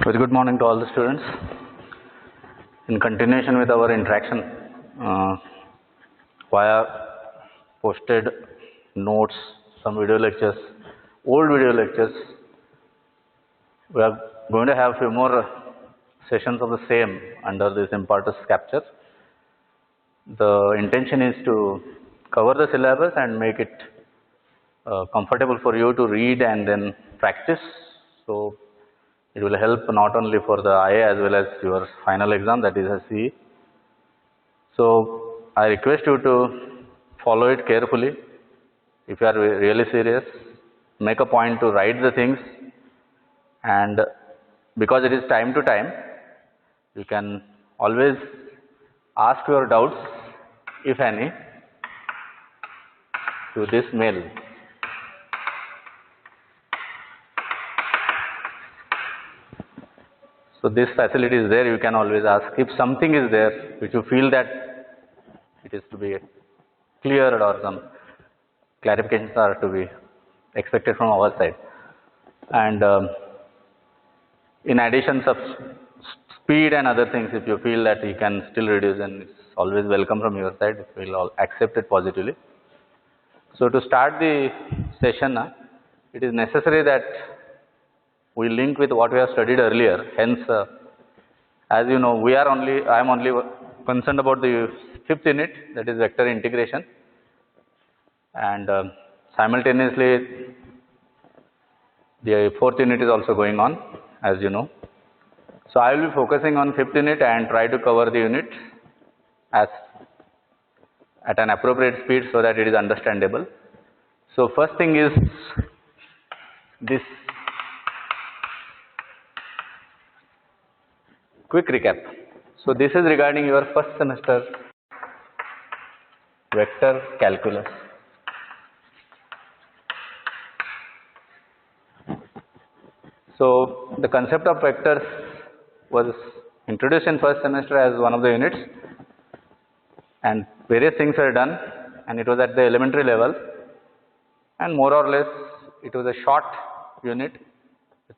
Very good morning to all the students. In continuation with our interaction via posted notes, some video lectures, old video lectures, we are going to have a few more sessions of the same under this importance capture. The intention is to cover the syllabus and make it comfortable for you to read and then practice. So it will help not only for the IA as well as your final exam, that is a CE. So I request you to follow it carefully. If you are really serious, make a point to write the things, and because it is time to time, you can always ask your doubts, if any, to this mail. So this facility is there, you can always ask. If something is there which you feel that it is to be cleared or some clarifications are to be expected from our side. And in addition of speed and other things, if you feel that you can still reduce, then it's always welcome from your side. We will all accept it positively. So to start the session, it is necessary that we link with what we have studied earlier. Hence, as you know, I am only concerned about the 5th unit, that is vector integration, and simultaneously the 4th unit is also going on, as you know. So I will be focusing on 5th unit and try to cover the unit at an appropriate speed so that it is understandable. So first thing is this quick recap. So this is regarding your first semester vector calculus. So the concept of vectors was introduced in first semester as one of the units, and various things were done, and it was at the elementary level, and more or less it was a short unit with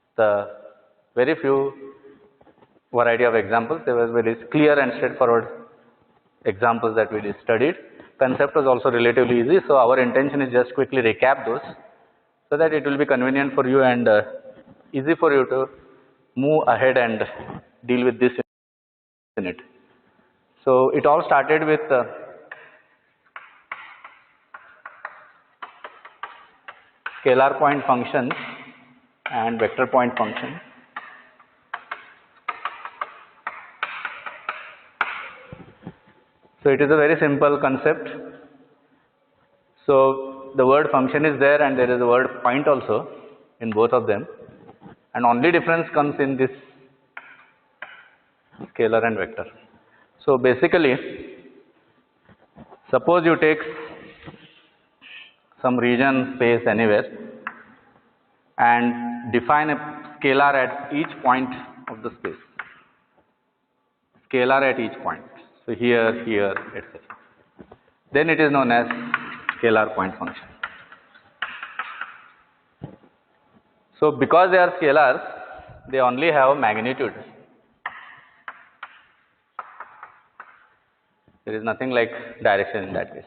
very few variety of examples. There was very clear and straightforward examples that we studied. Concept was also relatively easy, so our intention is just quickly recap those so that it will be convenient for you and easy for you to move ahead and deal with this unit. So it all started with scalar point functions and vector point function. So it is a very simple concept. So the word function is there and there is a word point also in both of them, and only difference comes in this scalar and vector. So basically, suppose you take some region space anywhere and define a scalar at each point of the space. Scalar at each point. So here, here, etc. Then it is known as scalar point function. So because they are scalars, they only have magnitude. There is nothing like direction in that case.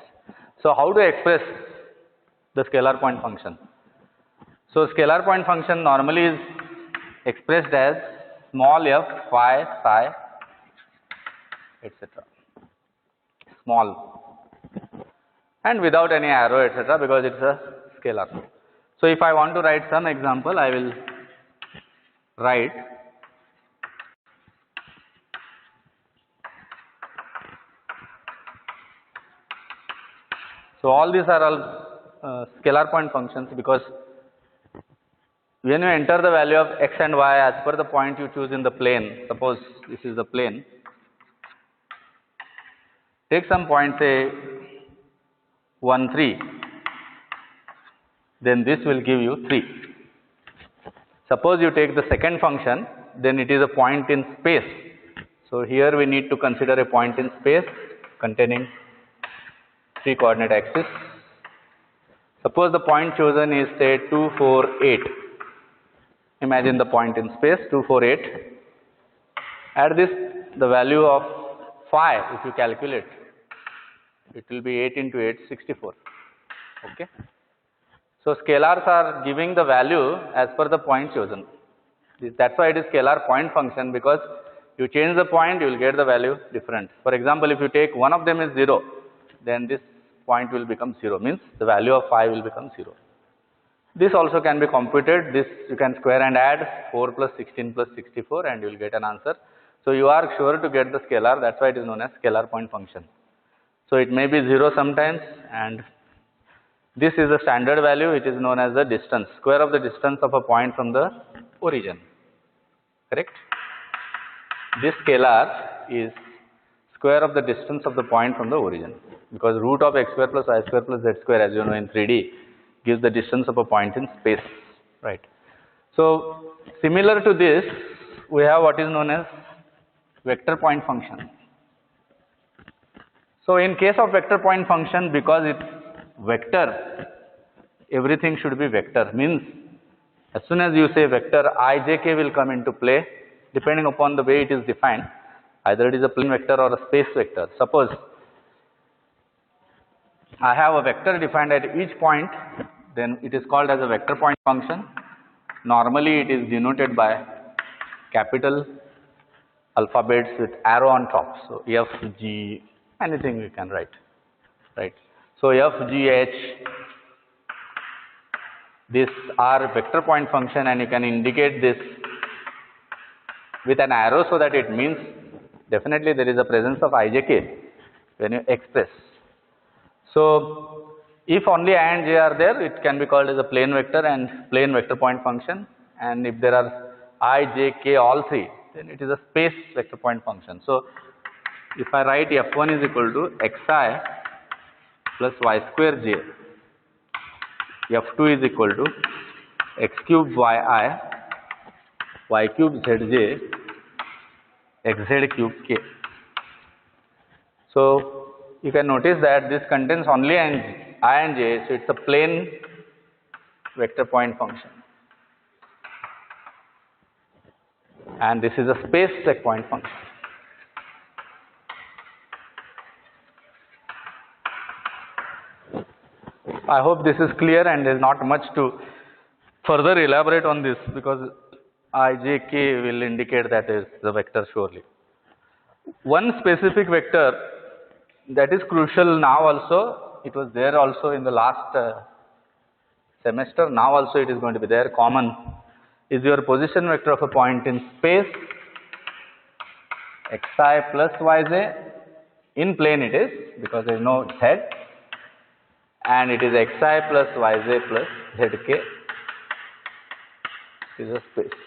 So how to express the scalar point function? So scalar point function normally is expressed as small f, phi, psi, etc. Small and without any arrow, etc., because it's a scalar. So if I want to write some example, I will write so all these are all scalar point functions, because when you enter the value of x and y as per the point you choose in the plane, suppose this is the plane, take some point, say 1, 3, then this will give you 3. Suppose you take the second function, then it is a point in space. So here we need to consider a point in space containing 3 coordinate axes. Suppose the point chosen is say 2, 4, 8. Imagine the point in space 2, 4, 8. At this, the value of phi, if you calculate, it will be 8 into 8, 64. Okay. So scalars are giving the value as per the point chosen. That's why it is scalar point function, because you change the point, you will get the value different. For example, if you take one of them is 0, then this point will become 0, means the value of phi will become 0. This also can be computed. This you can square and add 4 plus 16 plus 64 and you will get an answer. So you are sure to get the scalar. That's why it is known as scalar point function. So it may be 0 sometimes, and this is the standard value, which is known as the distance, square of the distance of a point from the origin. Correct? This scalar is square of the distance of the point from the origin, because root of x square plus y square plus z square, as you know in 3D, gives the distance of a point in space, right? So similar to this, we have what is known as vector point function. So in case of vector point function, because it's vector, everything should be vector, means as soon as you say vector, ijk will come into play depending upon the way it is defined. Either it is a plane vector or a space vector. Suppose I have a vector defined at each point, then it is called as a vector point function. Normally it is denoted by capital alphabets with arrow on top. So F, G, anything we can write, right? So F, G, H, these are vector point function, and you can indicate this with an arrow so that it means definitely there is a presence of ijk when you express. So if only I and j are there, it can be called as a plane vector and plane vector point function. And if there are I, j, k, all three, then it is a space vector point function. So if I write f1 is equal to xi plus y square j, f2 is equal to x cube yi, y cube zj, xz cube k. So you can notice that this contains only I and j, so it's a plane vector point function. And this is a space vector point function. I hope this is clear, and there is not much to further elaborate on this, because I, j, k will indicate that is the vector surely. One specific vector that is crucial now also, it was there also in the last semester, now also it is going to be there, common, is your position vector of a point in space, xi plus yj, in plane it is, because there is no z, and it is xi plus yj plus zk, is a space.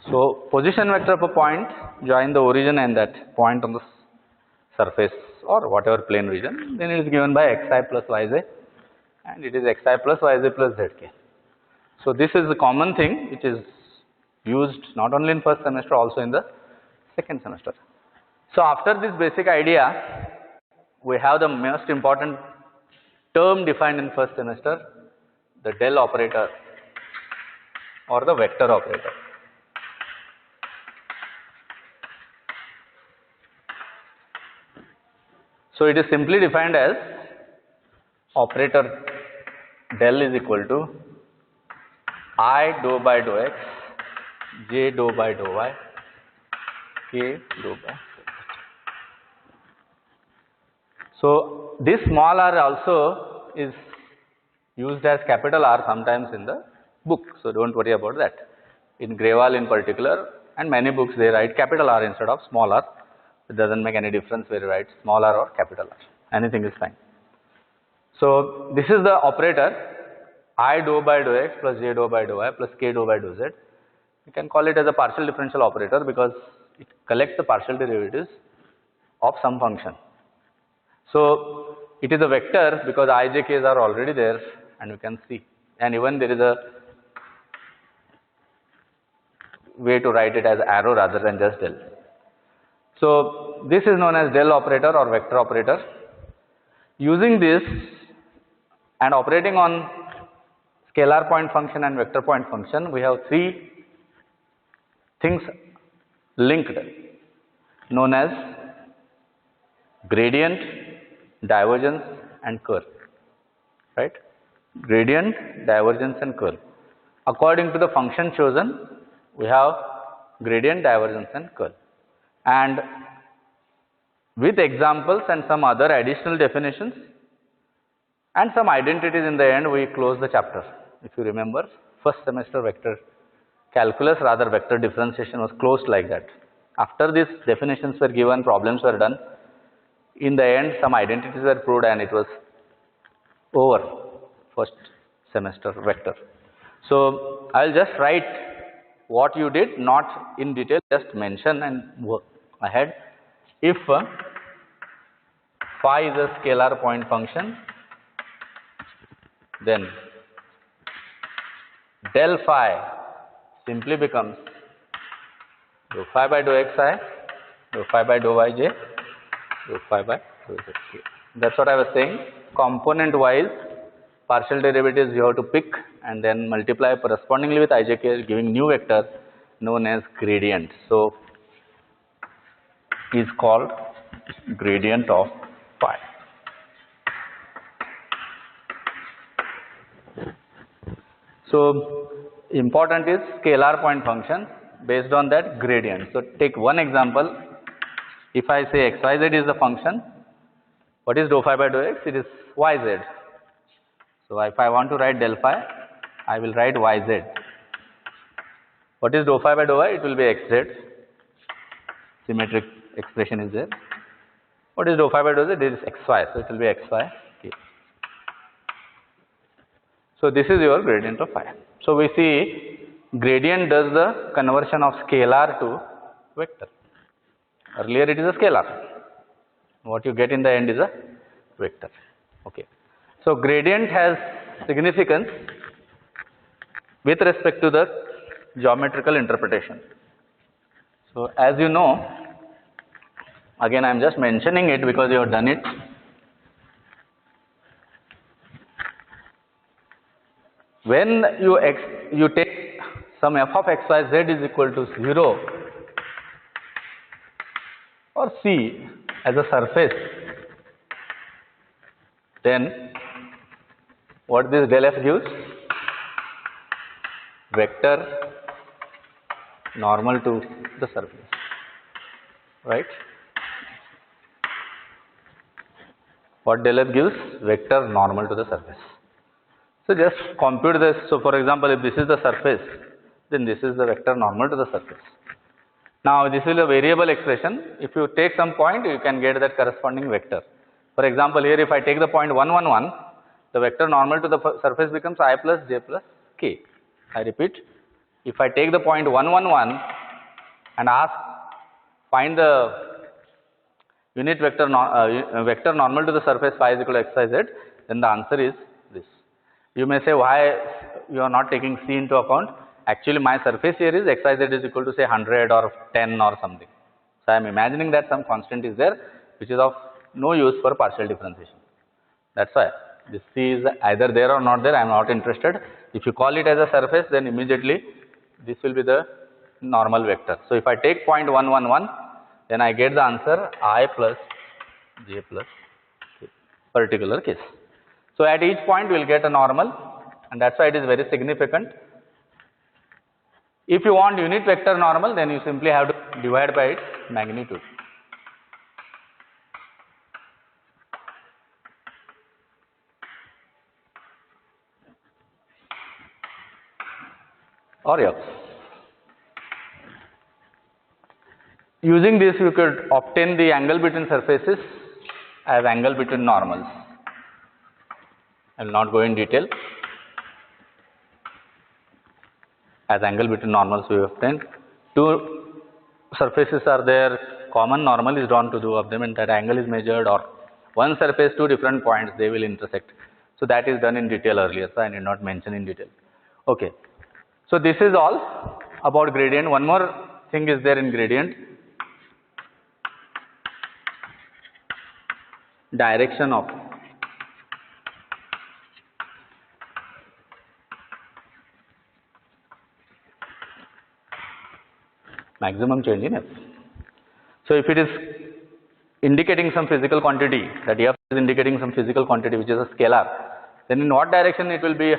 So position vector of a point join the origin and that point on the surface or whatever plane region, then it is given by xi plus yj, and it is xi plus yj plus zk. So this is the common thing which is used not only in first semester, also in the second semester. So after this basic idea, we have the most important term defined in first semester, the del operator or the vector operator. So it is simply defined as operator del is equal to I dou by dou x, j dou by dou y, k dou by. So this small r also is used as capital R sometimes in the book. So don't worry about that. In Grewal in particular, and many books, they write capital R instead of small r. It doesn't make any difference whether you write small r or capital R. Anything is fine. So this is the operator I dou by dou x plus j dou by dou y plus k dou by dou z. You can call it as a partial differential operator because it collects the partial derivatives of some function. So it is a vector because I, j, k's are already there, and you can see, and even there is a way to write it as arrow rather than just del. So this is known as del operator or vector operator. Using this and operating on scalar point function and vector point function, we have three things linked known as gradient, divergence and curl, right? Gradient, divergence and curl. According to the function chosen, we have gradient, divergence and curl. And with examples and some other additional definitions and some identities in the end, we close the chapter. If you remember, first semester vector calculus, rather vector differentiation, was closed like that. After these definitions were given, problems were done, in the end some identities were proved and it was over first semester vector. So I will just write what you did, not in detail, just mention and work ahead. If phi is a scalar point function, then del phi simply becomes dou phi by dou xi, dou phi by dou yj, dou phi by dou zk. That's what I was saying. Component wise partial derivatives you have to pick and then multiply correspondingly with ijk, giving new vector known as gradient. So is called gradient of phi. So important is scalar point function, based on that gradient. So take one example. If I say xyz is the function, what is dou phi by dou x? It is yz. So if I want to write del phi, I will write yz. What is dou phi by dou y? It will be xz. Symmetric expression is there. What is dou phi by dou z? It is xy. So it will be xy. Okay. So this is your gradient of phi. So we see gradient does the conversion of scalar to vector. Earlier it is a scalar. What you get in the end is a vector. Okay. So gradient has significance with respect to the geometrical interpretation. So as you know, again I am just mentioning it because you have done it. When you take some f of x, y, z is equal to 0 or C as a surface, then what this del f gives? Vector normal to the surface, right? What del f gives? Vector normal to the surface. So just compute this. So for example, if this is the surface, then this is the vector normal to the surface. Now this is a variable expression. If you take some point, you can get that corresponding vector. For example, here if I take the point 1, 1, 1, the vector normal to the surface becomes I plus j plus k. I repeat, if I take the point 1, 1, 1 and ask find the unit vector vector normal to the surface phi is equal to x, y, z, then the answer is this. You may say, why you are not taking C into account? Actually my surface here is xyz is equal to say 100 or 10 or something. So I am imagining that some constant is there which is of no use for partial differentiation. That's why this C is either there or not there, I am not interested. If you call it as a surface, then immediately this will be the normal vector. So if I take point 1, 1, 1, then I get the answer I plus j plus k, particular case. So at each point we will get a normal, and that's why it is very significant. If you want unit vector normal, then you simply have to divide by its magnitude. Or yes. Using this you could obtain the angle between surfaces as angle between normals. I will not go in detail. As angle between normals we obtain. Two surfaces are there, common normal is drawn to two of them and that angle is measured, or one surface, two different points, they will intersect. So that is done in detail earlier, so I need not mention in detail. Okay. So this is all about gradient. One more thing is there in gradient. Direction of maximum change in F. So if it is indicating some physical quantity, that F is indicating some physical quantity which is a scalar, then in what direction it will be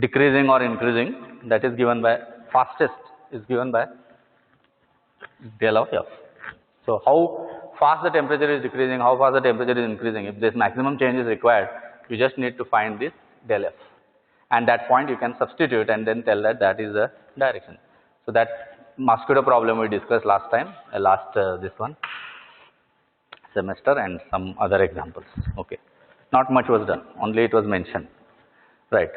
decreasing or increasing, that is given by, fastest is given by del of F. So how fast the temperature is decreasing, how fast the temperature is increasing, if this maximum change is required, you just need to find this del F. And that point you can substitute and then tell that that is the direction. So that mosquito problem we discussed last time, this one semester, and some other examples. Okay, not much was done, only it was mentioned, right?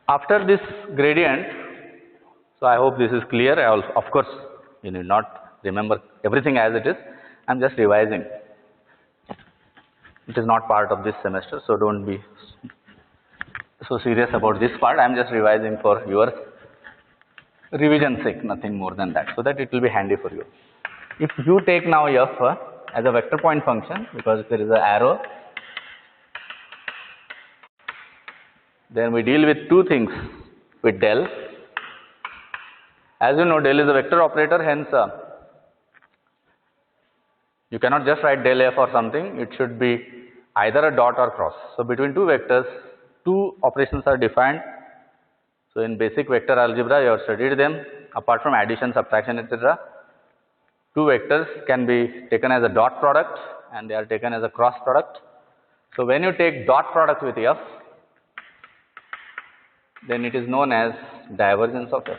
After this gradient, so I hope this is clear. I also, of course, you need not remember everything as it is. I am just revising. It is not part of this semester, so don't be so serious about this part. I am just revising for your revision sake, nothing more than that, so that it will be handy for you. If you take now F as a vector point function, because there is an arrow, then we deal with two things with del. As you know, del is a vector operator, hence you cannot just write del F or something, it should be either a dot or cross. So between two vectors, two operations are defined. So in basic vector algebra, you have studied them. Apart from addition, subtraction, etc., two vectors can be taken as a dot product and they are taken as a cross product. So when you take dot product with F, then it is known as divergence of F.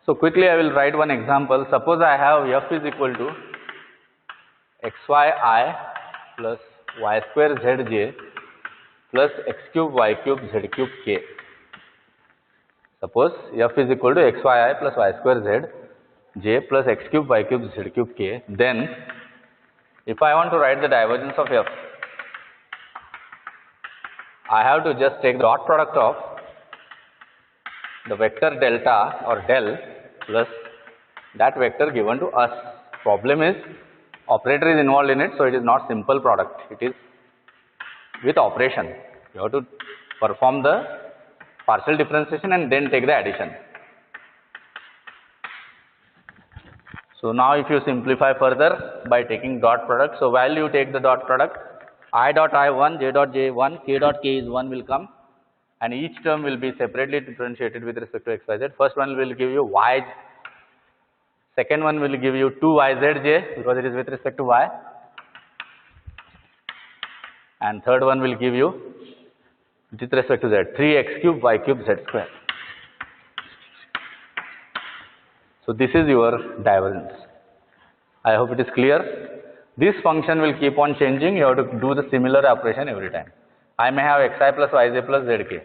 So quickly I will write one example. Suppose I have F is equal to xyi plus y square zj plus x cube y cube z cube k. Suppose F is equal to xyi plus y square zj plus x cube y cube z cube k. Then if I want to write the divergence of F, I have to just take the dot product of the vector delta or del plus that vector given to us. Problem is operator is involved in it, so it is not simple product, it is with operation. You have to perform the partial differentiation and then take the addition. So now if you simplify further by taking dot product, so while you take the dot product, I dot I1, j dot j1, k dot k is 1 will come, and each term will be separately differentiated with respect to xyz. First one will give you y, second one will give you 2yzj because it is with respect to y, and third one will give you with respect to z 3x cube y cube z square. So this is your divergence. I hope it is clear. This function will keep on changing. You have to do the similar operation every time. I may have xi plus yj plus zk.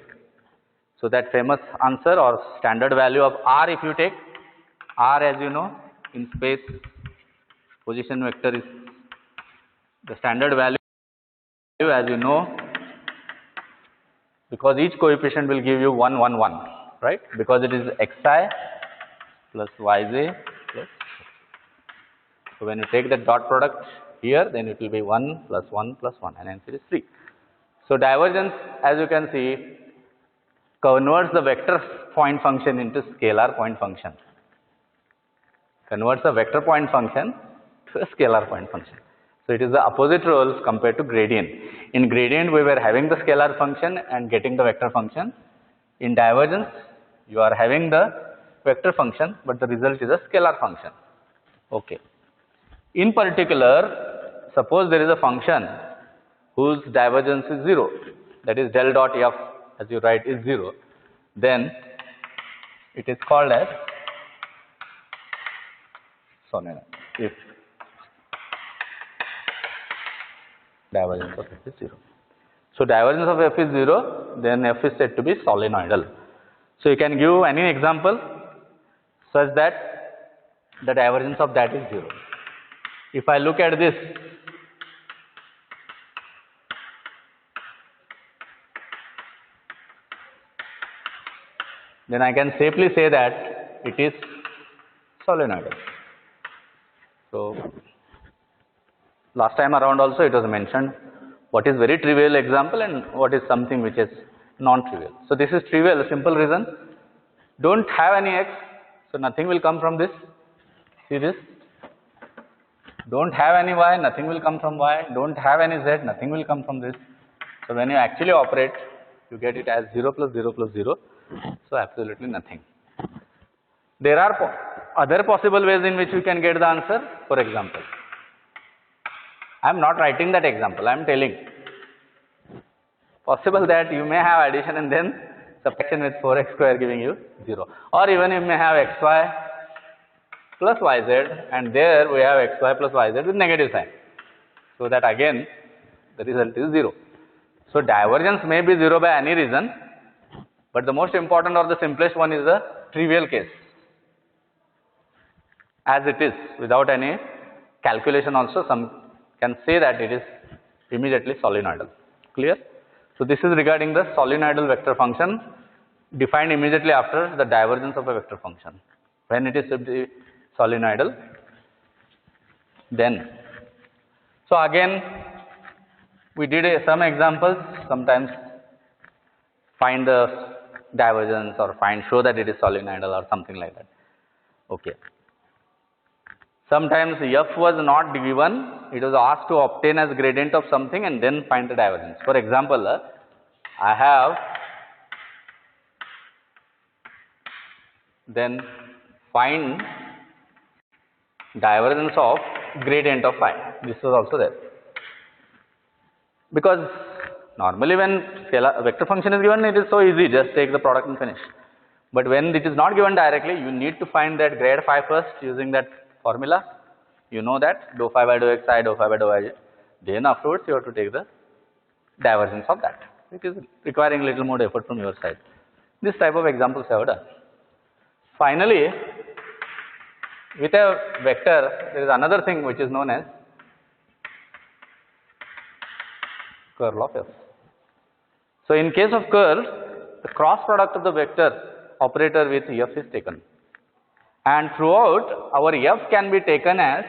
So that famous answer or standard value of r, if you take r, as you know, in space position vector is the standard value, as you know, because each coefficient will give you 1 1 1, right? Because it is xi plus yj plus. So when you take the dot product here, then it will be 1 plus 1 plus 1, and answer is 3. So divergence, as you can see, converts the vector point function into scalar point function. Converts the vector point function to a scalar point function. So it is the opposite roles compared to gradient. In gradient, we were having the scalar function and getting the vector function. In divergence, you are having the vector function, but the result is a scalar function. Okay. In particular, suppose there is a function whose divergence is 0, that is del dot f, as you write, is 0, then it is called as solenoid if divergence of f is 0. So divergence of f is 0, then f is said to be solenoidal. So you can give any example such that the divergence of that is 0. If I look at this, then I can safely say that it is solenoidal. So last time around also it was mentioned, what is very trivial example and what is something which is non-trivial. So this is trivial, simple reason. Don't have any x, so nothing will come from this. See this? Don't have any y, nothing will come from y. Don't have any z, nothing will come from this. So when you actually operate, you get it as 0 plus 0 plus 0. So absolutely nothing. There are other possible ways in which you can get the answer. For example, I am not writing that example, I am telling. Possible that you may have addition and then subtraction with 4x square giving you 0. Or even you may have xy plus yz and there we have xy plus yz with negative sign. So that again the result is 0. So divergence may be 0 by any reason, but the most important or the simplest one is the trivial case. As it is, without any calculation also, some can say that it is immediately solenoidal. Clear? So this is regarding the solenoidal vector function defined immediately after the divergence of a vector function. When it is solenoidal, then. So again, we did some examples, sometimes find the divergence or show that it is solenoidal or something like that. Okay. Sometimes f was not given, it was asked to obtain as gradient of something and then find the divergence. For example, I have then find divergence of gradient of phi. This was also there. Because normally when scalar vector function is given, it is so easy, just take the product and finish. But when it is not given directly, you need to find that grad phi first using that formula. You know that dou phi by dou xi, dou phi by dou yj. Then afterwards you have to take the divergence of that. It is requiring little more effort from your side. This type of examples I have done. Finally, with a vector, there is another thing which is known as curl of f. So in case of curl, the cross product of the vector operator with f is taken. And throughout, our f can be taken as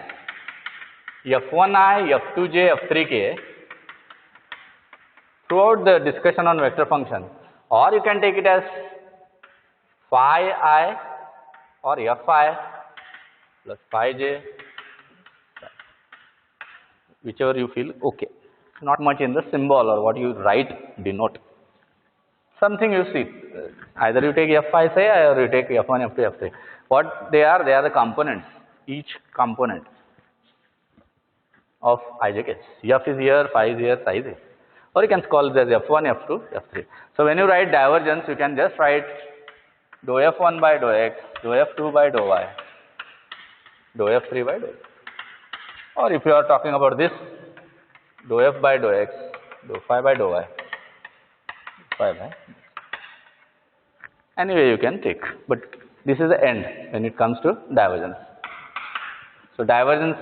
f1i, f2j, f3k throughout the discussion on vector function. Or you can take it as phi I or fi plus phi j, whichever you feel okay. Not much in the symbol or what you write denote. Something you see, either you take f5 say or you take f1, f2, f3. What they are the components, each component of ijk. F is here, phi is here, psi is here. Or you can call it as f1, f2, f3. So when you write divergence, you can just write dou f1 by dou x, dou f2 by dou y, dou f3 by dou x. Or if you are talking about this, dou f by dou x, dou phi by dou y, phi by. Anyway, you can take, but this is the end when it comes to divergence. So divergence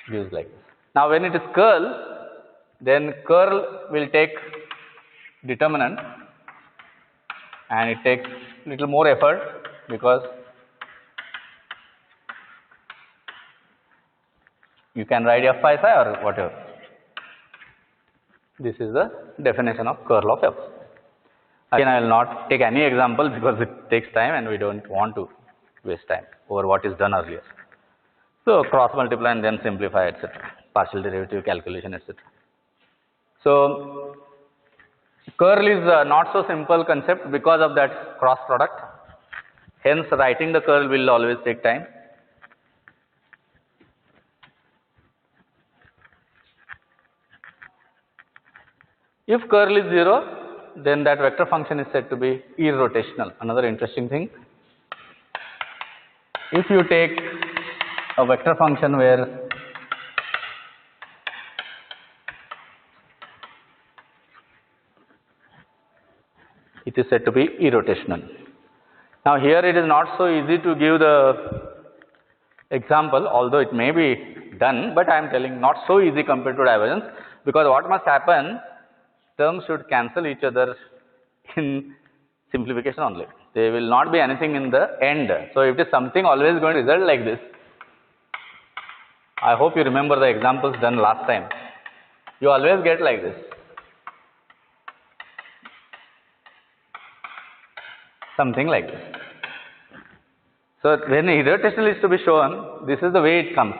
gives like this. Now when it is curl, then curl will take determinant and it takes little more effort because you can write f phi psi or whatever. This is the definition of curl of f. Again, I will not take any example because it takes time and we don't want to waste time over what is done earlier. So cross multiply and then simplify, etc. Partial derivative calculation, etc. So curl is not so simple concept because of that cross product. Hence, writing the curl will always take time. If curl is 0, then that vector function is said to be irrotational. Another interesting thing. If you take a vector function where it is said to be irrotational. Now here it is not so easy to give the example, although it may be done, but I am telling not so easy compared to divergence, because what must happen, terms should cancel each other in simplification only. There will not be anything in the end. So if it is something always going to result like this, I hope you remember the examples done last time. You always get like this. Something like this. So when irrotational is to be shown, this is the way it comes.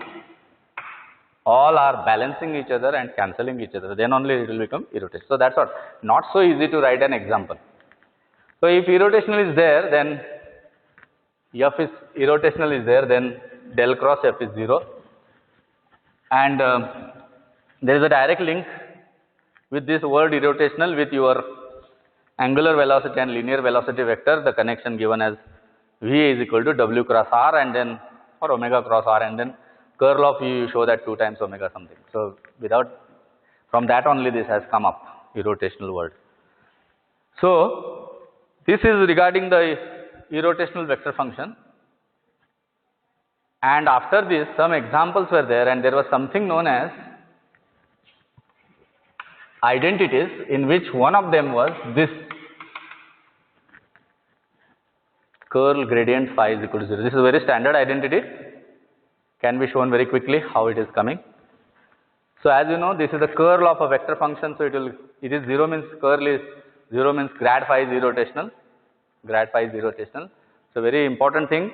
All are balancing each other and cancelling each other. Then only it will become irrotational. So that's what. Not so easy to write an example. So if irrotational is there, then f is irrotational is there, then del cross f is 0. And there is a direct link with this word irrotational with your angular velocity and linear velocity vector, the connection given as V is equal to W cross R and then, or omega cross R, and then curl of U, you show that 2 times omega something. So from that only this has come up, irrotational word. So this is regarding the irrotational vector function. And after this, some examples were there, and there was something known as identities, in which one of them was this curl gradient phi is equal to 0. This is a very standard identity, can be shown very quickly how it is coming. So as you know, this is the curl of a vector function, so it is 0 means curl is 0 means grad phi is irrotational. Grad phi is irrotational. So very important thing,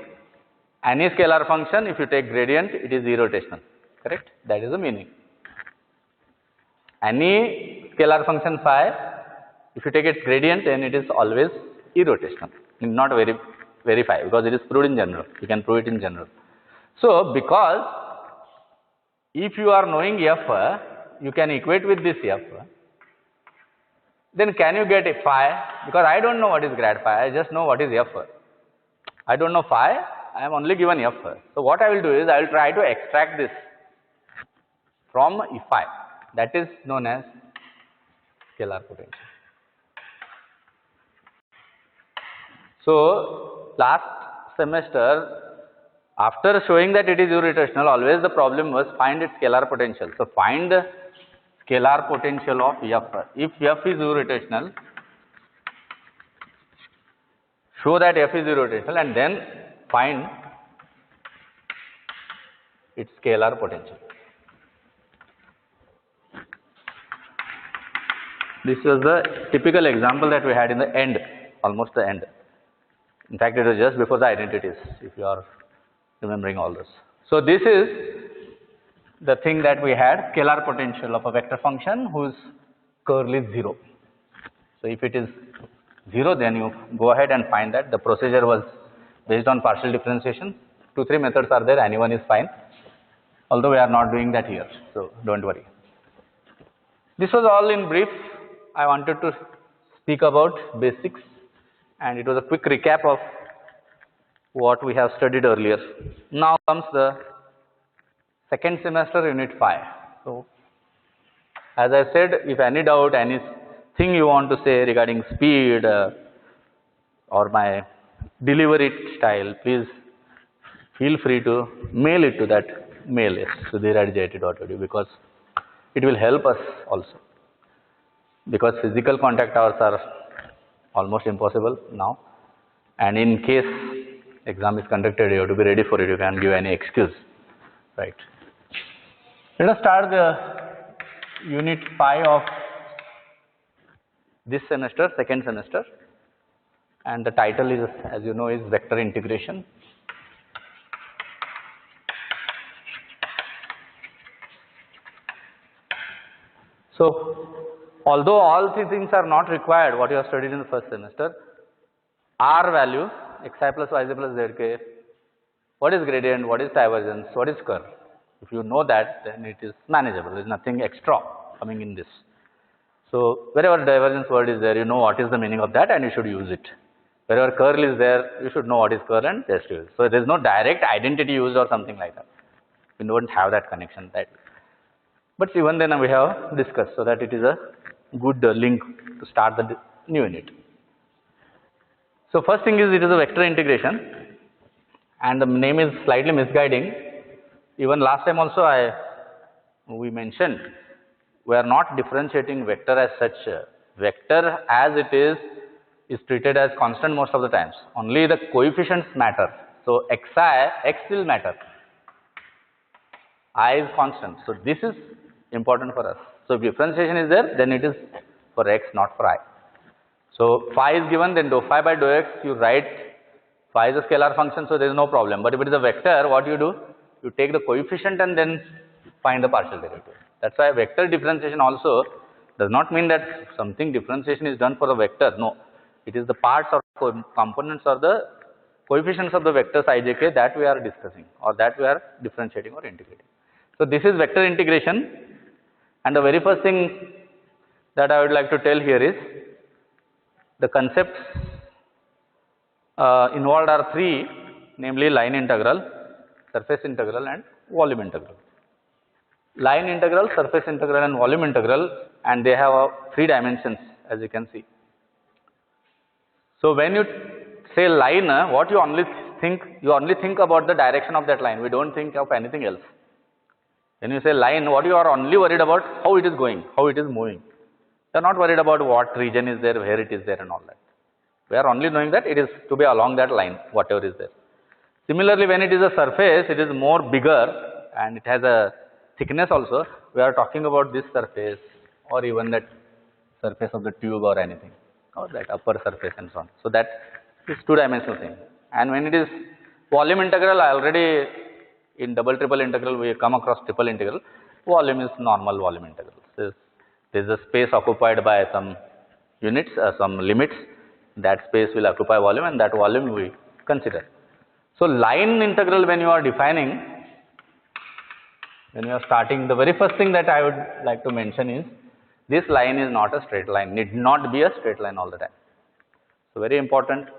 any scalar function, if you take gradient, it is irrotational, correct? That is the meaning. Any scalar function phi, if you take its gradient, then it is always irrotational, not verify, because it is proved in general. You can prove it in general. So because if you are knowing f, you can equate with this f, then can you get a phi? Because I don't know what is grad phi, I just know what is f. I don't know phi, I am only given f. So what I will do is, I will try to extract this from phi. That is known as scalar potential. So last semester, after showing that it is irrotational, always the problem was find its scalar potential. So find the scalar potential of f. If f is irrotational, show that f is irrotational and then find its scalar potential. This was the typical example that we had in the end, almost the end. In fact, it was just before the identities, if you are remembering all this. So this is the thing that we had, scalar potential of a vector function whose curl is 0. So if it is 0, then you go ahead and find that. The procedure was based on partial differentiation. 2-3 methods are there, anyone is fine. Although we are not doing that here, so don't worry. This was all in brief. I wanted to speak about basics, and it was a quick recap of what we have studied earlier. Now comes the second semester unit 5. So as I said, if any doubt, anything you want to say regarding speed or my delivery style, please feel free to mail it to that mail, sudhir@jit.edu, because it will help us also. Because physical contact hours are almost impossible now, and in case exam is conducted, you have to be ready for it. You can't give any excuse, right? Let us start the unit 5 of this semester, second semester, and the title is, as you know, is vector integration. So although all three things are not required, what you have studied in the first semester, R value, xi plus yj plus zk, what is gradient, what is divergence, what is curl. If you know that, then it is manageable. There is nothing extra coming in this. So wherever divergence word is there, you know what is the meaning of that and you should use it. Wherever curl is there, you should know what is curl and just use it. So there is no direct identity used or something like that. We don't have that connection. But even then we have discussed, so that it is a good link to start the new unit. So first thing is, it is a vector integration, and the name is slightly misguiding. Even last time also we mentioned, we are not differentiating vector as such. Vector as it is treated as constant most of the times. Only the coefficients matter. So x will matter. I is constant. So this is important for us. So if differentiation is there, then it is for x, not for I. So phi is given, then dou phi by dou x, you write phi is a scalar function, so there is no problem. But if it is a vector, what you do? You take the coefficient and then find the partial derivative. That's why vector differentiation also does not mean that something differentiation is done for a vector. No, it is the parts or components or the coefficients of the vectors ijk that we are discussing or that we are differentiating or integrating. So this is vector integration, and the very first thing that I would like to tell here is the concepts involved are three, namely line integral, surface integral and volume integral. Line integral, surface integral and volume integral, and they have three dimensions, as you can see. So when you say line, what you only think about the direction of that line. We don't think of anything else. When you say line, what you are only worried about, how it is going, how it is moving. You are not worried about what region is there, where it is there and all that. We are only knowing that it is to be along that line, whatever is there. Similarly, when it is a surface, it is more bigger and it has a thickness also. We are talking about this surface or even that surface of the tube or anything, or that upper surface and so on. So that is two-dimensional thing. And when it is volume integral, already in double triple integral we come across triple integral. Volume is normal volume integral. There is a space occupied by some units, some limits. That space will occupy volume, and that volume we consider. So line integral, when you are defining, when you are starting, the very first thing that I would like to mention is this line is not a straight line, need not be a straight line all the time. So very important,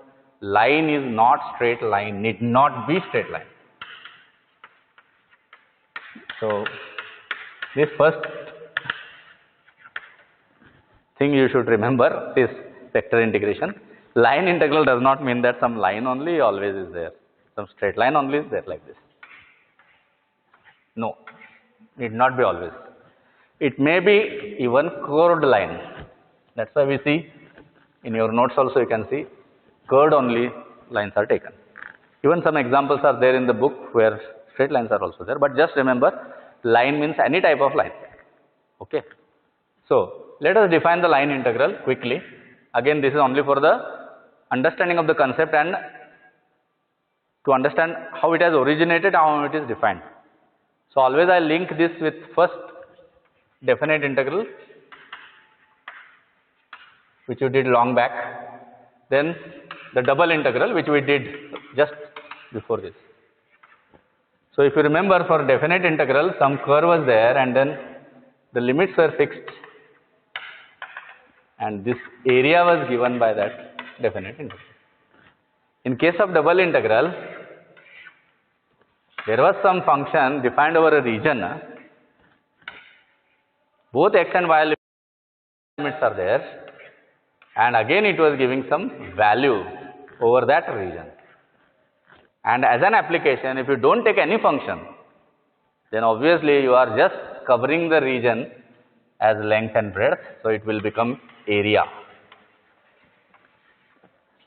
line is not straight line, need not be straight line. So this first thing you should remember is vector integration. Line integral does not mean that some line only always is there, some straight line only is there like this. No, need not be always. It may be even curved line. That's why we see in your notes also you can see curved only lines are taken. Even some examples are there in the book where straight lines are also there, but just remember line means any type of line. Okay. So let us define the line integral quickly. Again, this is only for the understanding of the concept and to understand how it has originated, how it is defined. So always I link this with first definite integral, which we did long back, then the double integral, which we did just before this. So if you remember, for definite integral, some curve was there and then the limits were fixed and this area was given by that definite integral. In case of double integral, there was some function defined over a region. Both x and y limits are there, and again it was giving some value over that region. And as an application, if you don't take any function, then obviously you are just covering the region as length and breadth, so it will become area.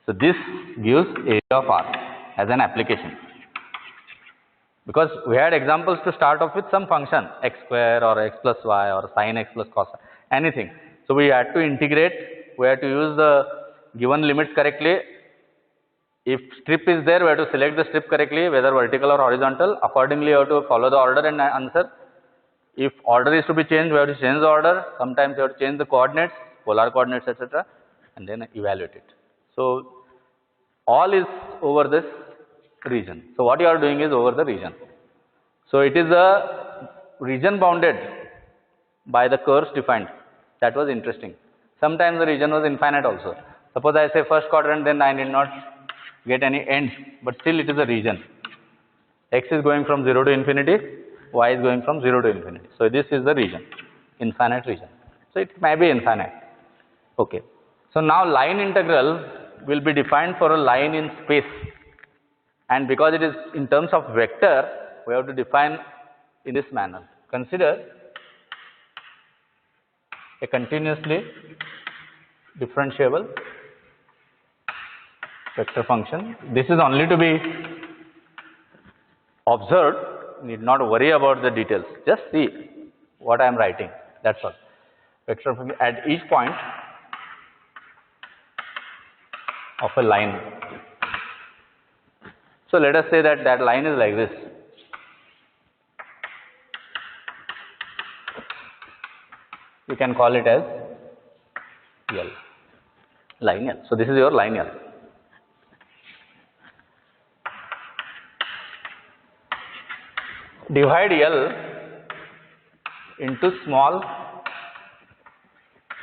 So this gives area of R as an application. Because we had examples to start off with some function, x square or x plus y or sin x plus cos, anything. So we had to integrate, we had to use the given limits correctly. If strip is there, we have to select the strip correctly, whether vertical or horizontal. Accordingly, you have to follow the order and answer. If order is to be changed, we have to change the order. Sometimes you have to change the coordinates, polar coordinates, etc., and then evaluate it. So all is over this region. So what you are doing is over the region. So it is a region bounded by the curves defined. That was interesting. Sometimes the region was infinite also. Suppose I say first quadrant, then I need not get any end, but still it is a region. X is going from 0 to infinity, y is going from 0 to infinity. So this is the region, infinite region. So it may be infinite. Okay. So now line integral will be defined for a line in space. And because it is in terms of vector, we have to define in this manner. Consider a continuously differentiable vector function. This is only to be observed, need not worry about the details. Just see what I am writing. That's all. Vector function at each point of a line. So let us say that that line is like this. You can call it as L, line L. So this is your line L. Divide L into small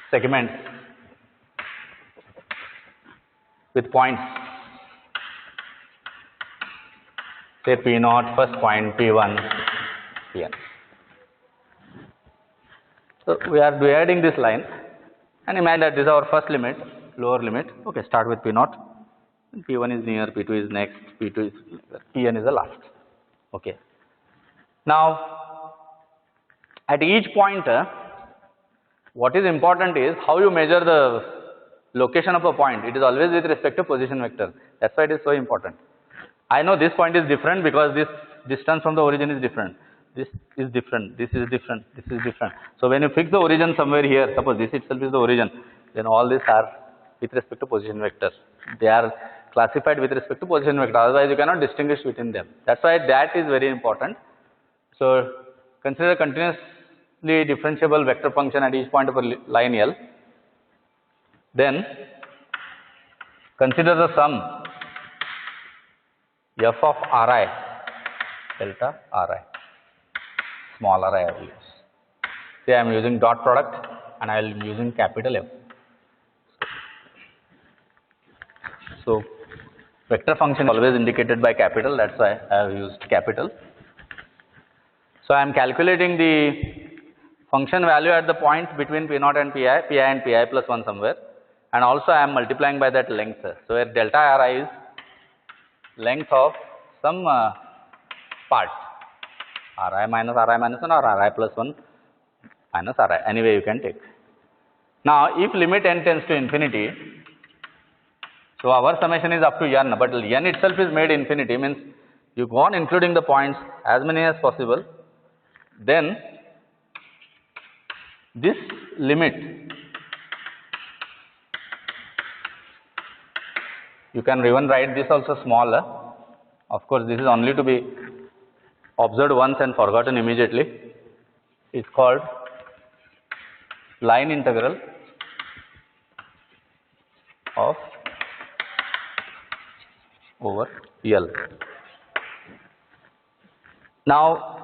segments with points. Say P0, first point, P1, Pn. So we are dividing this line, and imagine that this is our first limit, lower limit. Okay, start with P0. P1 is near, P2 is next, P2 is, Pn is the last. Okay. Now, at each point, what is important is how you measure the location of a point. It is always with respect to position vector. That's why it is so important. I know this point is different because this distance from the origin is different. This is different, this is different, this is different. So when you fix the origin somewhere here, suppose this itself is the origin, then all these are with respect to position vector. They are classified with respect to position vector, otherwise you cannot distinguish between them. That's why that is very important. So consider continuously differentiable vector function at each point of a line L. Then consider the sum f of Ri, delta Ri, small ri I will use. Say I am using dot product and I am using capital F. So vector function is always indicated by capital, that's why I have used capital. So I am calculating the function value at the point between P0 and Pi, Pi and Pi plus 1 somewhere, and also I am multiplying by that length. So where delta Ri is length of some part, Ri minus 1 or Ri plus 1 minus Ri, anyway you can take. Now if limit n tends to infinity, so our summation is up to n, but n itself is made infinity, means you go on including the points as many as possible, then this limit you can even write this also smaller. Of course, this is only to be observed once and forgotten immediately. It's called line integral of over L. Now,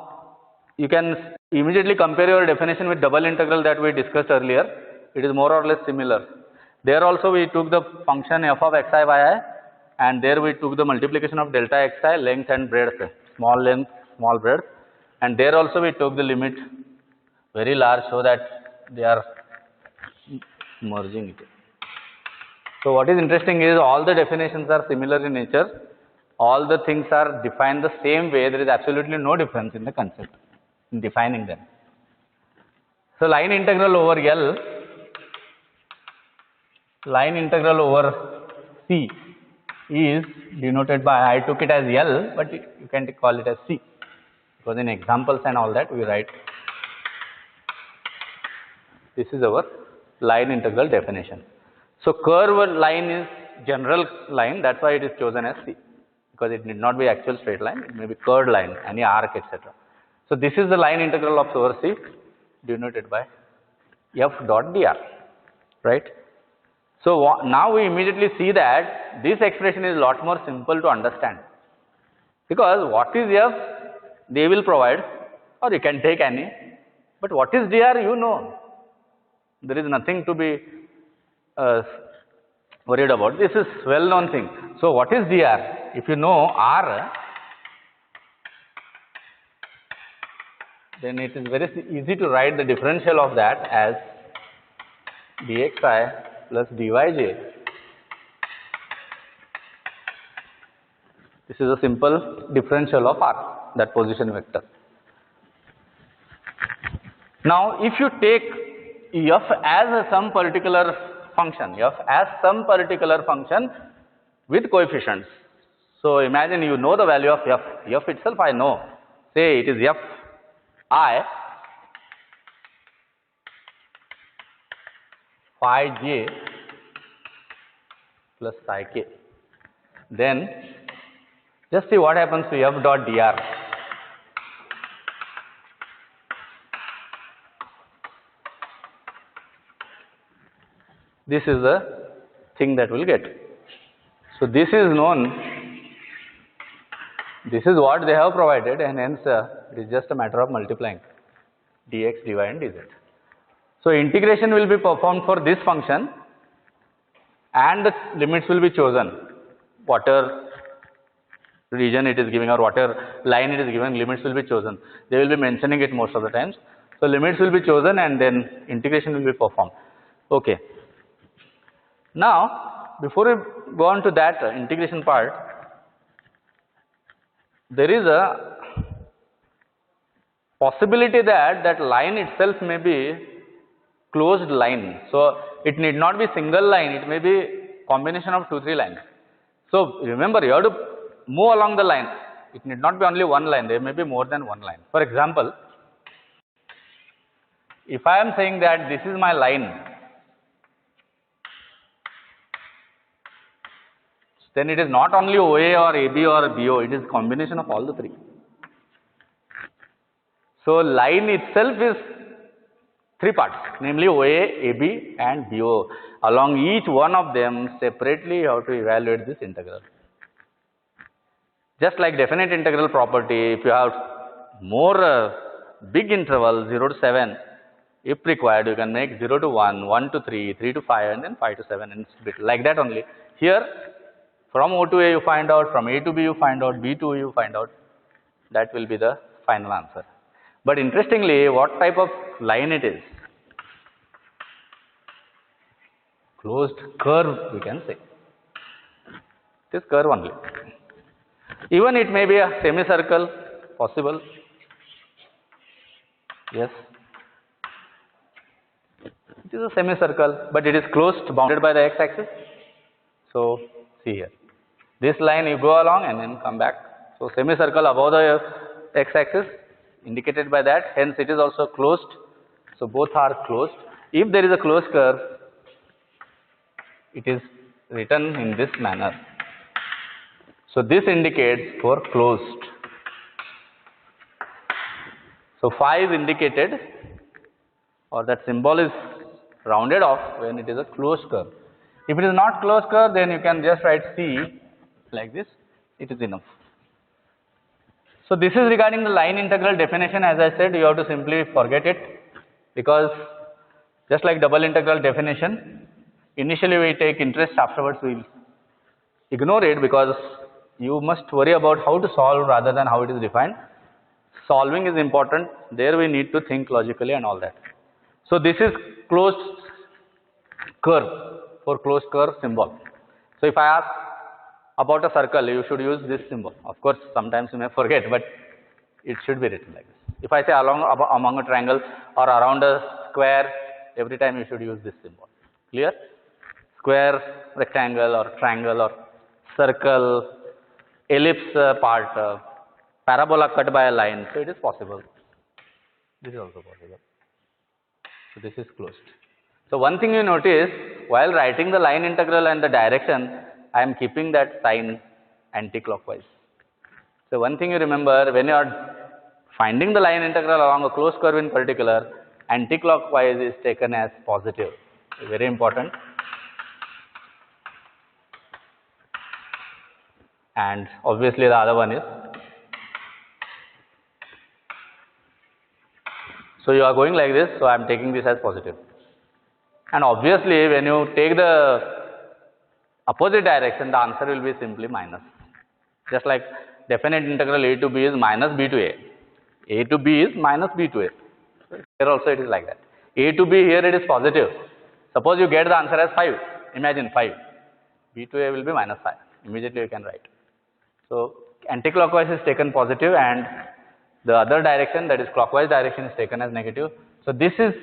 you can immediately compare your definition with double integral that we discussed earlier. It is more or less similar. There also we took the function f of xi yi, and there we took the multiplication of delta xi, length and breadth, small length, small breadth, and there also we took the limit very large so that they are merging it. So what is interesting is all the definitions are similar in nature, all the things are defined the same way, there is absolutely no difference in the concept in defining them. So line integral over L, line integral over C is denoted by, I took it as L, but you can call it as C, because in examples and all that we write, this is our line integral definition. So curved line is general line, that's why it is chosen as C, because it need not be actual straight line, it may be curved line, any arc, etc. So this is the line integral of over C denoted by f dot dr, right? So now we immediately see that this expression is a lot more simple to understand, because what is f, they will provide, or you can take any, but what is dr, you know, there is nothing to be worried about. This is well known thing. So what is dr? If you know r, then it is very easy to write the differential of that as dxi plus dyj. This is a simple differential of r, that position vector. Now if you take f as some particular function, f as some particular function with coefficients. So imagine you know the value of f itself I know, say it is f I, phi j plus psi k. Then just see what happens to f dot dr. This is the thing that we'll get. So this is known, this is what they have provided, and hence it is just a matter of multiplying dx, dy and dz. So integration will be performed for this function and the limits will be chosen. Whatever region it is giving or whatever line it is giving, limits will be chosen. They will be mentioning it most of the times. So limits will be chosen and then integration will be performed. Okay. Now, before we go on to that integration part, there is a possibility that that line itself may be closed line. So it need not be single line, it may be combination of 2-3 lines. So remember, you have to move along the line. It need not be only one line, there may be more than one line. For example, if I am saying that this is my line, then it is not only OA or AB or BO, it is combination of all the three. So line itself is 3 parts, namely OA, AB and BO. Along each one of them separately you have to evaluate this integral. Just like definite integral property, if you have more big interval 0 to 7, if required you can make 0 to 1, 1 to 3, 3 to 5 and then 5 to 7 and bit like that only. Here from O to A you find out, from A to B you find out, B to A you find out. That will be the final answer. But interestingly, what type of line it is? Closed curve we can say. It is curve only. Even it may be a semicircle, possible. Yes. It is a semicircle, but it is closed, bounded by the x-axis. So see here. This line you go along and then come back. So semicircle above the x-axis indicated by that, hence it is also closed. So both are closed. If there is a closed curve, it is written in this manner. So this indicates for closed. So phi is indicated, or that symbol is rounded off when it is a closed curve. If it is not closed curve, then you can just write C like this, it is enough. So this is regarding the line integral definition. As I said, you have to simply forget it, because just like double integral definition, initially we take interest, afterwards we will ignore it, because you must worry about how to solve rather than how it is defined. Solving is important, there we need to think logically and all that. So this is closed curve, for closed curve symbol. So if I ask about a circle, you should use this symbol. Of course, sometimes you may forget, but it should be written like this. If I say among a triangle or around a square, every time you should use this symbol. Clear? Square, rectangle or triangle or circle, ellipse part, parabola cut by a line. So it is possible. This is also possible. So this is closed. So one thing you notice, while writing the line integral and the direction, I am keeping that sign anti-clockwise. So one thing you remember, when you are finding the line integral along a closed curve in particular, anti-clockwise is taken as positive. Very important. And obviously the other one is. So you are going like this, so I am taking this as positive. And obviously when you take the opposite direction, the answer will be simply minus. Just like definite integral a to b is minus b to a. A to b is minus b to a. Here also it is like that. A to b, here it is positive. Suppose you get the answer as 5. Imagine 5. B to a will be minus 5. Immediately you can write. So anti-clockwise is taken positive and the other direction, that is clockwise direction, is taken as negative. So this is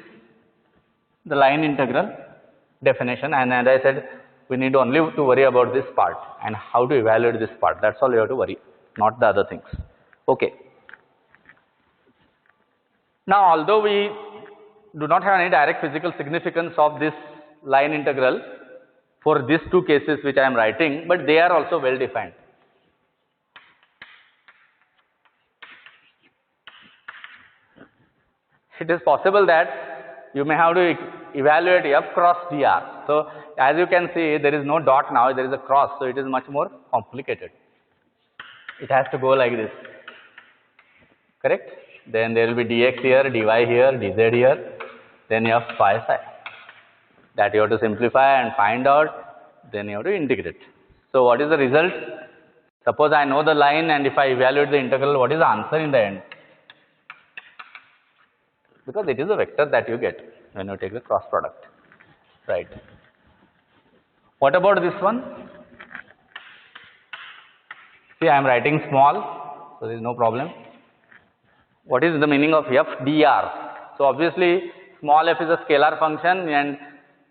the line integral definition, and as I said, we need only to worry about this part and how to evaluate this part. That's all you have to worry, not the other things. Okay. Now, although we do not have any direct physical significance of this line integral for these two cases which I am writing, but they are also well defined. It is possible that you may have to evaluate f cross dr. So as you can see, there is no dot now, there is a cross, so it is much more complicated. It has to go like this, correct? Then there will be dx here, dy here, dz here, then f phi psi. That you have to simplify and find out, then you have to integrate. So what is the result? Suppose I know the line, and if I evaluate the integral, what is the answer in the end? Because it is a vector that you get when you take the cross product, right? What about this one? See, I am writing small, so there is no problem. What is the meaning of f dr? So obviously, small f is a scalar function, and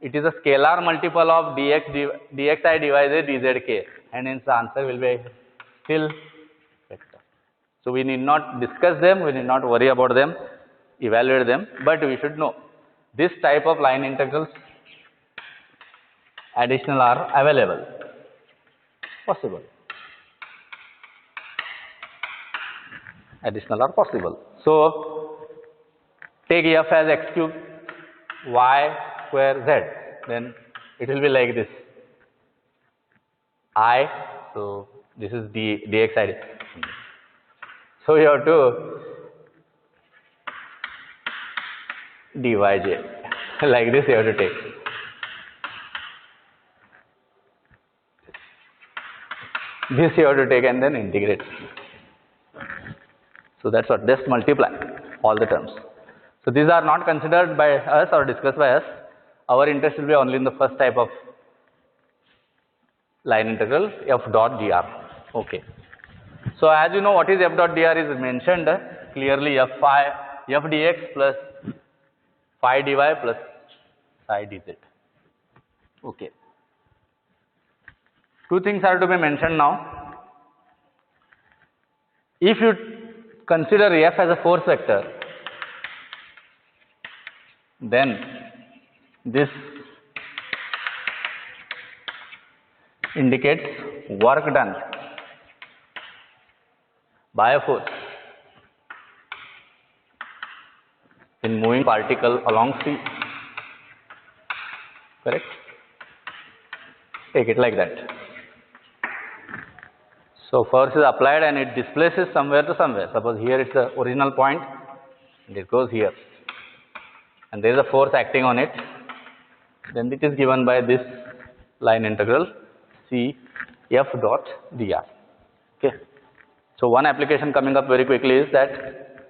it is a scalar multiple of dxi divided dzk, and hence the answer will be still vector. So we need not discuss them, we need not worry about them, evaluate them, but we should know this type of line integrals additional are available, possible. Additional are possible. So take f as x cube, y square z, then it will be like this. I, so this is dxi. So you have to dyj, like this you have to take. This you have to take and then integrate. So that's what, just multiply all the terms. So these are not considered by us or discussed by us. Our interest will be only in the first type of line integral, f dot dr. Okay. So as you know, what is f dot dr is mentioned clearly, f dx plus phi dy plus psi dz. Okay. Two things are to be mentioned now. If you consider f as a force vector, then this indicates work done by a force in moving particle along C. Correct? Take it like that. So force is applied and it displaces somewhere to somewhere. Suppose here it's the original point and it goes here, and there is a force acting on it. Then it is given by this line integral C f dot dr. Okay. So one application coming up very quickly is that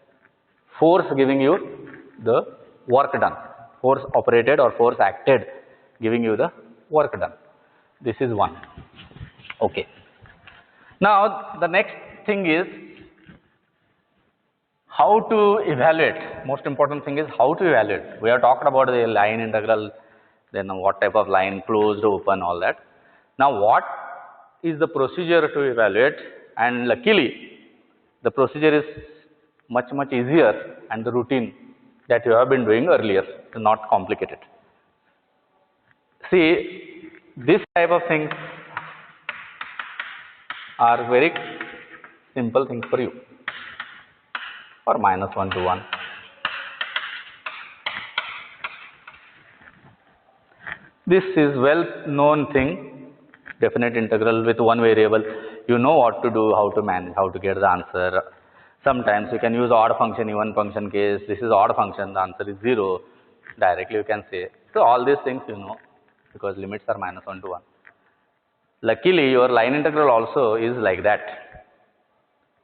force giving you the work done, force operated or force acted giving you the work done. This is one. Okay. Now the next thing is how to evaluate. Most important thing is how to evaluate. We have talked about the line integral, then what type of line, closed, open, all that. Now what is the procedure to evaluate? And luckily the procedure is much easier and the routine that you have been doing earlier, not complicated. See, this type of things are very simple things for you, or -1 to 1. This is well known thing, definite integral with one variable. You know what to do, how to manage, how to get the answer. Sometimes you can use odd function, even function case. This is odd function, the answer is 0. Directly you can say. So all these things you know, because limits are -1 to 1. Luckily your line integral also is like that.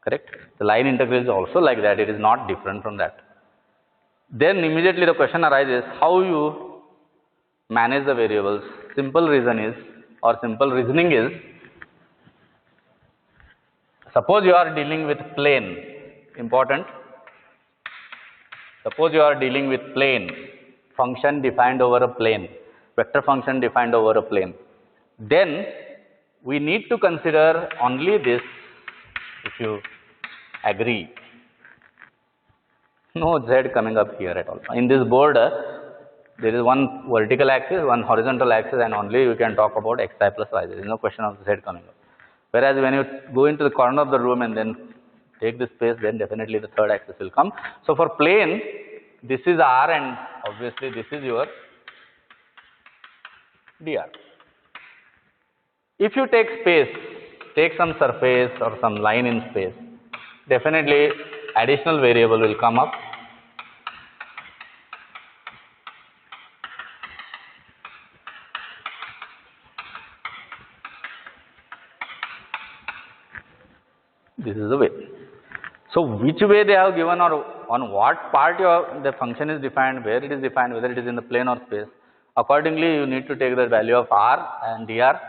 Correct? The line integral is also like that. It is not different from that. Then immediately the question arises, how you manage the variables. Simple reason is, or simple reasoning is, suppose you are dealing with plane, important. Suppose you are dealing with plane, function defined over a plane, vector function defined over a plane. Then we need to consider only this, if you agree. No z coming up here at all. In this board, there is one vertical axis, one horizontal axis, and only you can talk about xi plus y. There is no question of z coming up. Whereas when you go into the corner of the room and then take this space, then definitely the third axis will come. So for plane, this is r and obviously this is your dr. If you take space, take some surface or some line in space, definitely additional variable will come up. This is the way. So which way they have given, or on what part the function is defined, where it is defined, whether it is in the plane or space, accordingly you need to take the value of r and dr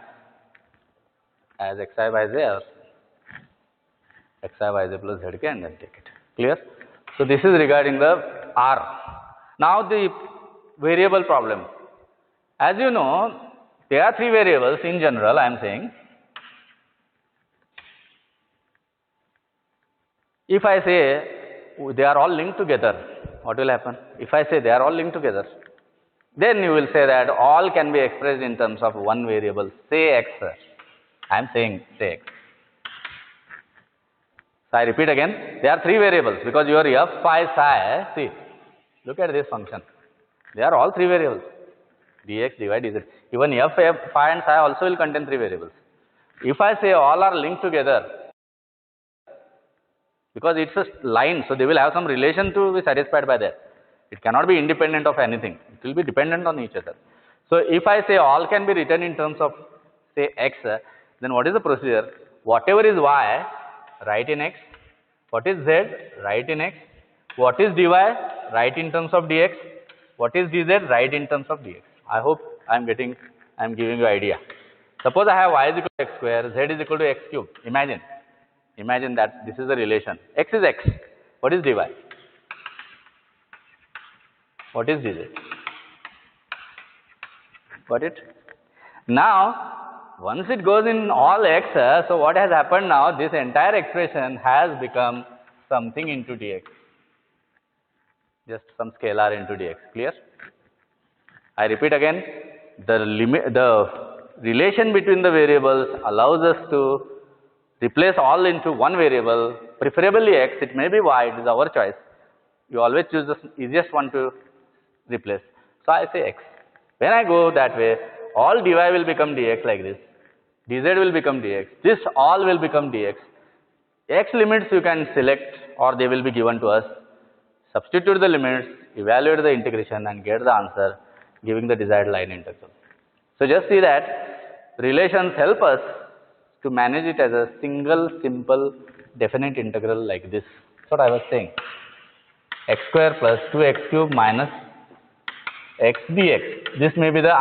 as xi by z or xi by z plus zk and then take it. Clear? So this is regarding the r. Now the variable problem. As you know, there are three variables in general, I am saying. If I say they are all linked together, what will happen? If I say they are all linked together, then you will say that all can be expressed in terms of one variable, say x. I am saying say x. So I repeat again, there are three variables because your f, phi, psi, see, look at this function. They are all three variables, dx, dy, dz. Even f, phi and psi also will contain three variables. If I say all are linked together, because it's a line, so they will have some relation to be satisfied by that. It cannot be independent of anything. It will be dependent on each other. So if I say all can be written in terms of say x, then what is the procedure? Whatever is y, write in x. What is z, write in x. What is dy, write in terms of dx. What is dz, write in terms of dx. I hope I am giving you idea. Suppose I have y is equal to x square, z is equal to x cube. Imagine that this is the relation. X is x. What is dy? What is dz? Got it? Now, once it goes in all x, so what has happened now? This entire expression has become something into dx. Just some scalar into dx. Clear? I repeat again. The relation between the variables allows us to replace all into one variable, preferably x, it may be y, it is our choice. You always choose the easiest one to replace. So I say x. When I go that way, all dy will become dx like this, dz will become dx, this all will become dx. X limits you can select or they will be given to us. Substitute the limits, evaluate the integration and get the answer giving the desired line integral. So just see that relations help us to manage it as a single, simple, definite integral like this. That's what I was saying. X square plus 2x cube minus x dx. This may be the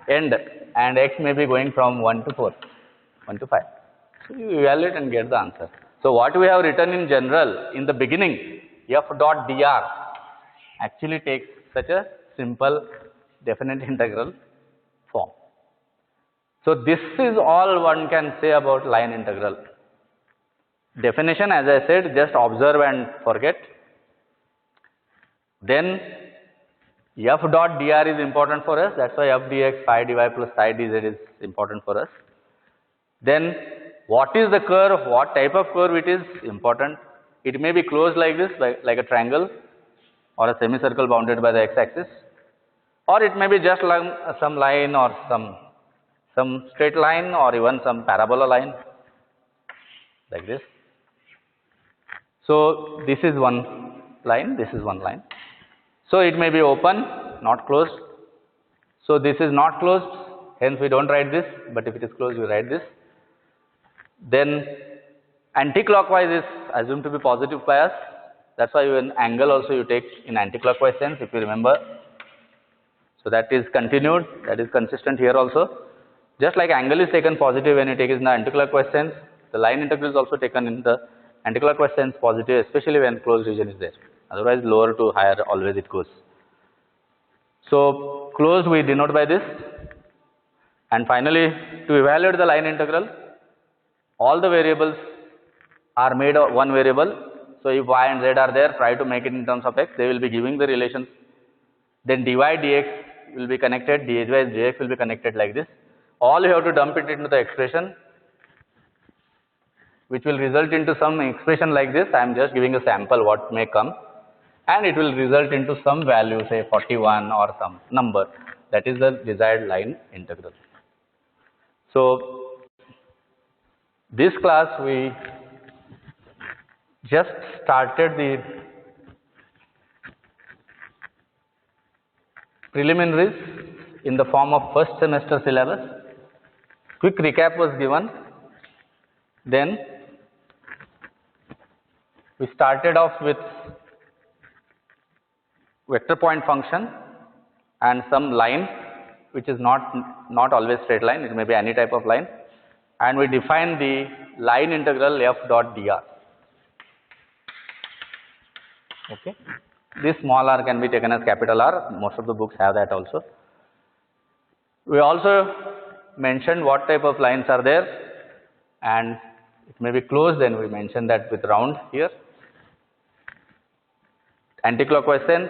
end and x may be going from 1 to 4, 1 to 5. So you evaluate and get the answer. So what we have written in general in the beginning, f dot dr actually takes such a simple, definite integral form. So this is all one can say about line integral. Definition, as I said, just observe and forget. Then f dot dr is important for us. That's why f dx, phi dy plus psi dz is important for us. Then what is the curve, what type of curve it is important. It may be closed like this, like a triangle or a semicircle bounded by the x-axis, or it may be just like some line or some straight line or even some parabola line like this. So this is one line, this is one line. So it may be open, not closed. So this is not closed, hence we don't write this, but if it is closed we write this. Then anti-clockwise is assumed to be positive bias. That's why an angle also you take in anti-clockwise sense, if you remember. So that is continued, that is consistent here also. Just like angle is taken positive when you take it in the anticlockwise sense, the line integral is also taken in the anticlockwise sense positive, especially when closed region is there. Otherwise, lower to higher always it goes. So closed we denote by this. And finally, to evaluate the line integral, all the variables are made of one variable. So if y and z are there, try to make it in terms of x. They will be giving the relations. then dy dx will be connected, dy dx will be connected like this. All you have to dump it into the expression, which will result into some expression like this. I am just giving a sample what may come, and it will result into some value, say 41 or some number. That is the desired line integral. So this class we just started the preliminaries in the form of first semester syllabus. Quick recap was given. Then we started off with vector point function and some line, which is not always straight line, it may be any type of line, and we define the line integral f dot dr. Okay, this small r can be taken as capital R. Most of the books have that also. We also mentioned what type of lines are there, and it may be closed. Then we mentioned that with round here. Anticlockwise sense.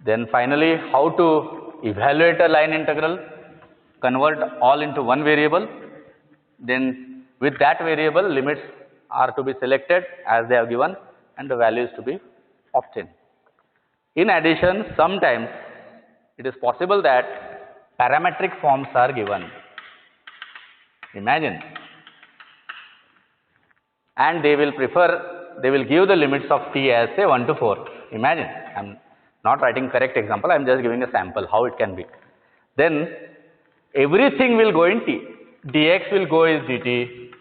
Then finally, how to evaluate a line integral, convert all into one variable. Then with that variable, limits are to be selected as they are given and the values to be obtained. In addition, sometimes it is possible that parametric forms are given. Imagine. And they will give the limits of t as say 1 to 4. Imagine. I am not writing correct example, I am just giving a sample how it can be. Then everything will go in t. Dx will go with dt,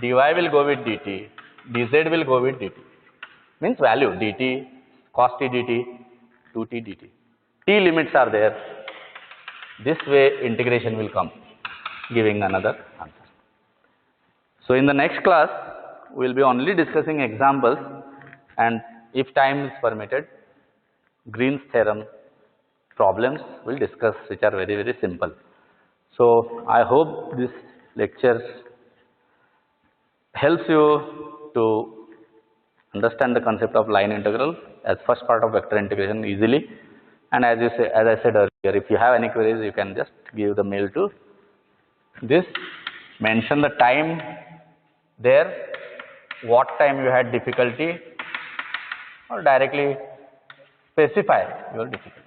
dy will go with dt, dz will go with dt. Means value dt, cos t dt, 2t dt. T limits are there. This way integration will come, giving another answer. So in the next class, we will be only discussing examples, and if time is permitted, Green's theorem problems we will discuss, which are very, very simple. So I hope this lecture helps you to understand the concept of line integral as first part of vector integration easily. And as I said earlier, if you have any queries, you can just give the mail to this, mention the time there, what time you had difficulty, or directly specify your difficulty.